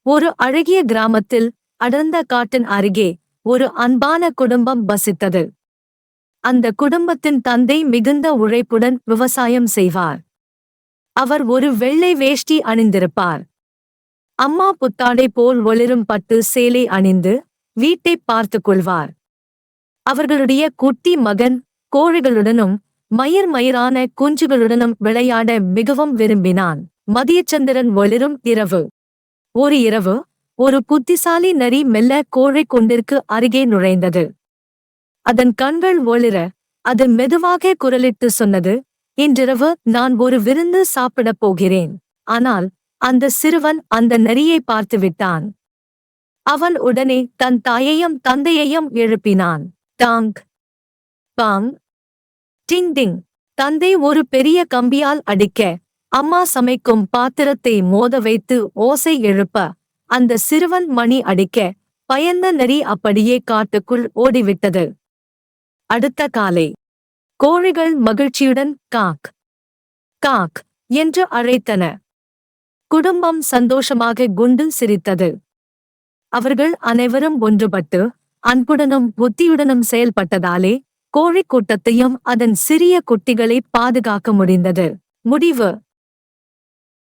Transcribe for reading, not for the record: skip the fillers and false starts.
ஒரு அழகிய கிராமத்தில், அடர்ந்த காட்டின் அருகே, ஒரு அன்பான குடும்பம் வசித்தது. அந்த குடும்பத்தின் தந்தை மிகுந்த உழைப்புடன் விவசாயம் செய்வார். அவர் ஒரு வெள்ளை வேஷ்டி அணிந்திருப்பார். அம்மா புத்தாடை போல் ஒளிரும் பட்டு சேலை அணிந்து, வீட்டைப் பார்த்துக் கொள்வார். அவர்களுடைய குட்டி மகன், கோழிகளுடனும், மயிரான குஞ்சுகளுடனும் விளையாட மிகவும் விரும்பினான். மதியச்சந்திரன் ஒளிரும் இரவு. ஒரு இரவு, ஒரு புத்திசாலி நரி மெல்ல கோழி கூண்டிற்கு அருகே நுழைந்தது. அதன் கண்கள் ஒளிர, அது மெதுவாக குரலிட்டு சொன்னது, இன்றிரவு நான் ஒரு விருந்து சாப்பிடப் போகிறேன். ஆனால், அந்த சிறுவன் அந்த நரியை பார்த்துவிட்டான். அவன் உடனே தன் தாயையும் தந்தையையும் எழுப்பினான். டாங் பாங் டிங் டிங். தந்தை ஒரு பெரிய கம்பியால் அடிக்க, அம்மா சமைக்கும் பாத்திரத்தை மோத வைத்து ஓசை எழுப்ப, அந்த சிறுவன் மணி அடிக்க, பயந்த நரி அப்படியே காட்டுக்குள் ஓடிவிட்டது. அடுத்த காலை, கோழிகள் மகிழ்ச்சியுடன் காக் காக் என்று அழைத்தன. குடும்பம் சந்தோஷமாக குண்டு சிரித்தது. அவர்கள் அனைவரும் ஒன்றுபட்டு, அன்புடனும் புத்தியுடனும் செயல்பட்டதாலே, கோழிக் கூட்டத்தையும் அதன் சிறிய குட்டிகளை பாதுகாக்க முடிந்தது. முடிவு.